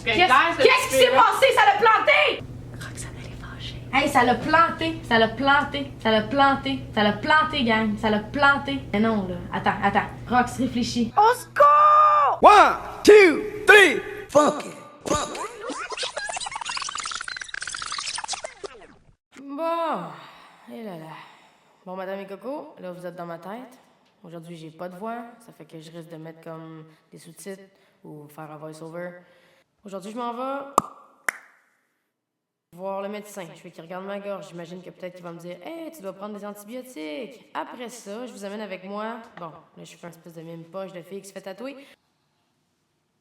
Qu'est-ce qui s'est passé? Ça l'a planté! Roxane, elle est fâchée. Hey, ça l'a planté, ça l'a planté, ça l'a planté, ça l'a planté, gang, ça l'a planté. Mais non, là, attends. Rox, réfléchis. Au secours! 1, 2, 3, fuck it. Bon, et là. Bon, madame et Coco, là, vous êtes dans ma tête. Aujourd'hui, j'ai pas de voix, ça fait que je risque de mettre comme des sous-titres ou faire un voice-over. Aujourd'hui, je m'en vais voir le médecin. Je veux qu'il regarde ma gorge. J'imagine que peut-être qu'il va me dire « Hey, tu dois prendre des antibiotiques. » Après ça, je vous amène avec moi. Bon, là, je fais un espèce de mime poche de fille qui se fait tatouer.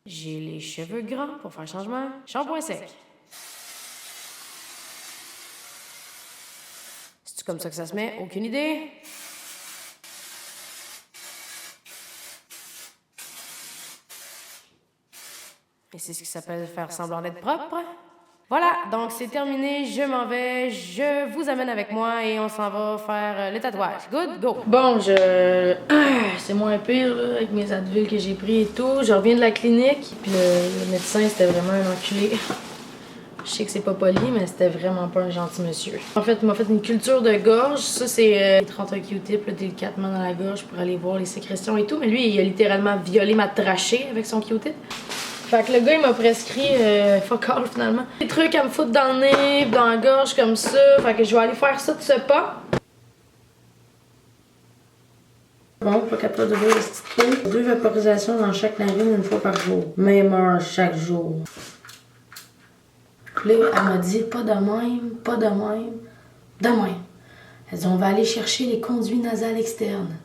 J'ai les cheveux gras pour faire changement. Shampoing sec. C'est comme ça que ça se met? Aucune idée. Et c'est ce qui s'appelle faire semblant d'être propre. Voilà, donc c'est terminé, je m'en vais, je vous amène avec moi et on s'en va faire le tatouage. Good, go! Bon, c'est moins pire, là, avec mes Advil que j'ai pris et tout. Je reviens de la clinique, puis le médecin, c'était vraiment un enculé. Je sais que c'est pas poli, mais c'était vraiment pas un gentil monsieur. En fait, il m'a fait une culture de gorge. Ça, c'est il rentre un Q-tip délicatement dans la gorge pour aller voir les sécrétions et tout. Mais lui, il a littéralement violé ma trachée avec son Q-tip. Fait que le gars, il m'a prescrit fuck all finalement. Des trucs à me foutre dans le nez, dans la gorge comme ça. Fait que je vais aller faire ça de ce pas. Bon, pas capable de voir les petites peaux. 2 vaporisations dans chaque narine 1 fois par jour. Même heure chaque jour. Là, elle m'a dit pas de même, pas de même, de même. Elle dit on va aller chercher les conduits nasales externes.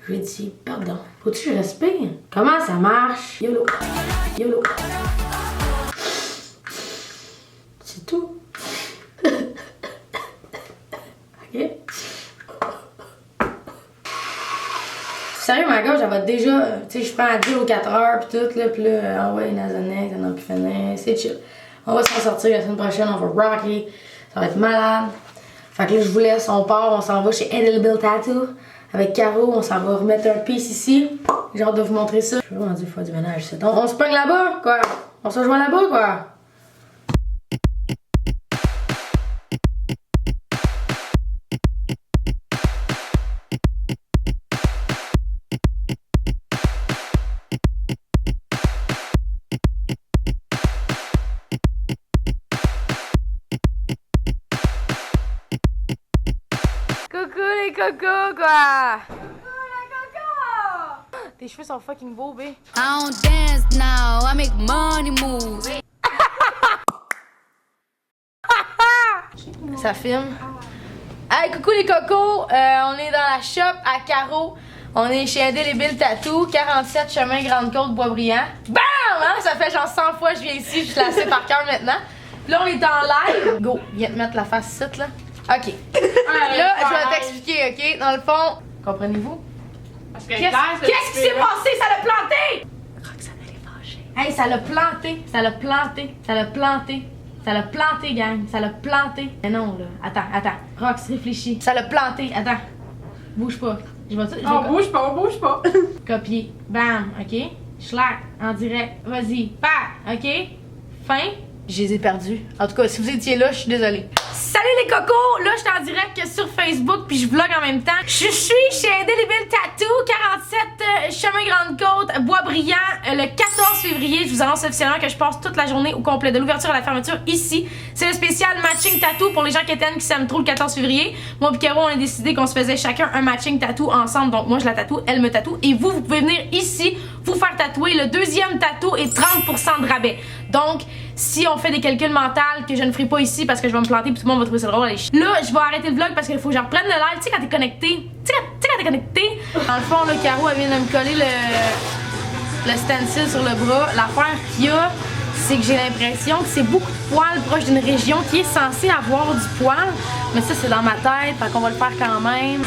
Je lui ai dit pardon, faut-tu que je respire? Comment ça marche? YOLO. YOLO. C'est tout. Ok? Sérieux, ma gorge, elle va déjà. Tu sais, je prends à 10 aux 4 heures, pis tout, là, pis là, ah ouais, Nasonex, on a plus finir, c'est chill. On va s'en sortir la semaine prochaine, on va rocker, ça va être malade. Fait que là, je vous laisse, on part, on s'en va chez Indelible Tattoo. Avec Caro, on s'en va remettre un piece ici. J'ai hâte de vous montrer ça. Je suis vraiment dû faire du ménage, c'est on se pogne là-bas, quoi. On se rejoint là-bas, quoi. Coucou les cocos, quoi! Coucou les cocos! Tes cheveux sont fucking beaux, bé. I don't dance now, I make money moves. Ça filme. Hey, coucou les cocos! On est dans la shop à Caro. On est chez Indelible Tattoo, 47 chemin Grande-Côte, Boisbriand. BAM! Hein? Ça fait genre 100 fois que je viens ici, je suis lassée par cœur maintenant. Puis là, on est en live. Go, viens te mettre la face ici, là. OK. Là, je vais t'expliquer, OK? Dans le fond, comprenez-vous? Qu'est-ce qui s'est passé? Ça l'a planté! Roxane, elle est fâchée. Hey, ça l'a planté, ça l'a planté, ça l'a planté. Ça l'a planté, gang, ça l'a planté. Mais non, là, attends. Rox, réfléchis. Ça l'a planté, attends. Bouge pas. On bouge pas. Copier. Bam, OK? Schlack, en direct. Vas-y. Pas, OK? Fin. Je les ai perdus. En tout cas, si vous étiez là, je suis désolée. Salut les cocos! Là, je suis en direct sur Facebook puis je vlog en même temps. Je suis chez Indelible Tattoo, 47 chemin Grande-Côte, Boisbriand, le 14 février. Je vous annonce officiellement que je passe toute la journée au complet, de l'ouverture à la fermeture ici. C'est le spécial matching tattoo pour les gens qui s'aiment trop le 14 février. Moi et Caro, on a décidé qu'on se faisait chacun un matching tattoo ensemble. Donc moi, je la tatoue, elle me tatoue. Et vous pouvez venir ici vous faire tatouer. Le deuxième tatou est 30% de rabais. Donc, si on fait des calculs mentaux que je ne ferai pas ici parce que je vais me planter puis tout le monde va trouver ça drôle, allez. Là, je vais arrêter le vlog parce qu'il faut que je reprenne le live. Tu sais, quand t'es connecté. Tu sais, quand t'es connecté. Dans le fond, là, Caro, elle vient de me coller le stencil sur le bras. L'affaire qu'il y a, c'est que j'ai l'impression que c'est beaucoup de poils proche d'une région qui est censée avoir du poil. Mais ça, c'est dans ma tête, fait qu'on va le faire quand même.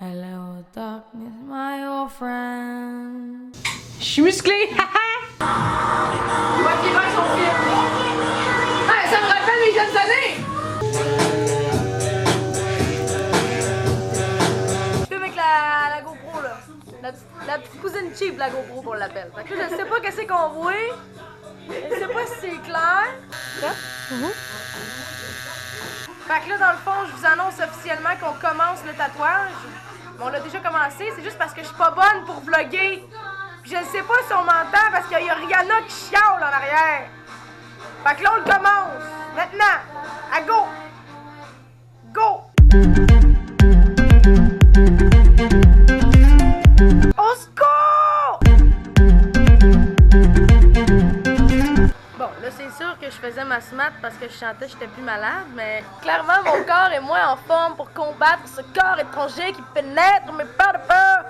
Hello, darkness, my old friend. Je suis musclée! Ouais, puis ils sont fit. Hey, ça me rappelle mes jeunes années! Je filme avec la GoPro, là. La La petite cousine cheap, la GoPro qu'on l'appelle. Fait que là, je sais pas qu'est-ce qu'on voit. Je sais pas si c'est clair. Fait que là, dans le fond, je vous annonce officiellement qu'on commence le tatouage. On l'a déjà commencé, c'est juste parce que je suis pas bonne pour vlogger. Puis je ne sais pas si on m'entend parce qu'il y a Rihanna qui chiale en arrière. Fait que là, on le commence. Maintenant, à go! Go! Au secours! Bon, là, c'est sûr que je faisais ma smat parce que je chantais, j'étais plus malade, mais clairement, mon corps est moins en forme pour combattre ce corps étranger qui pénètre mes peurs de peur.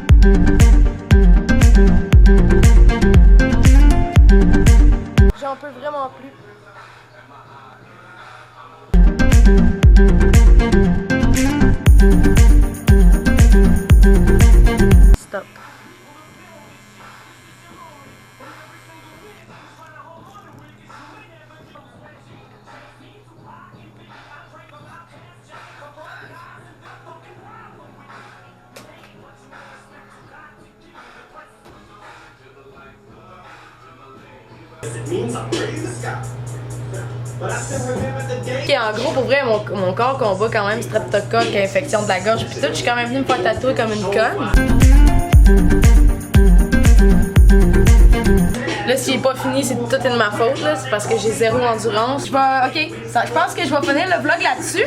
J'en peux vraiment plus. Stop. Ok, en gros, pour vrai, mon corps combat quand même streptocoque, infection de la gorge, pis tout. Je suis quand même venue me faire tatouer comme une conne. Là, s'il est pas fini, c'est tout de ma faute, là. C'est parce que j'ai zéro endurance. Je pense que je vais finir le vlog là-dessus.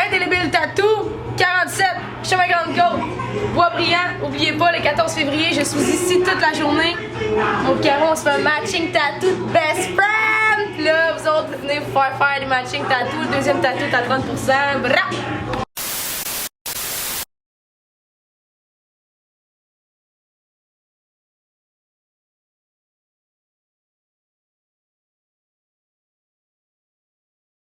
Indélébile tattoo, 47, chemin Grande Côte, Boisbriand. Oubliez pas, le 14 février, je suis ici toute la journée. Au carreau, on se fait un matching tattoo de best friend. Puis là, vous autres, vous venez vous faire des matching tattoo. Le deuxième tattoo est à 30%. Bra!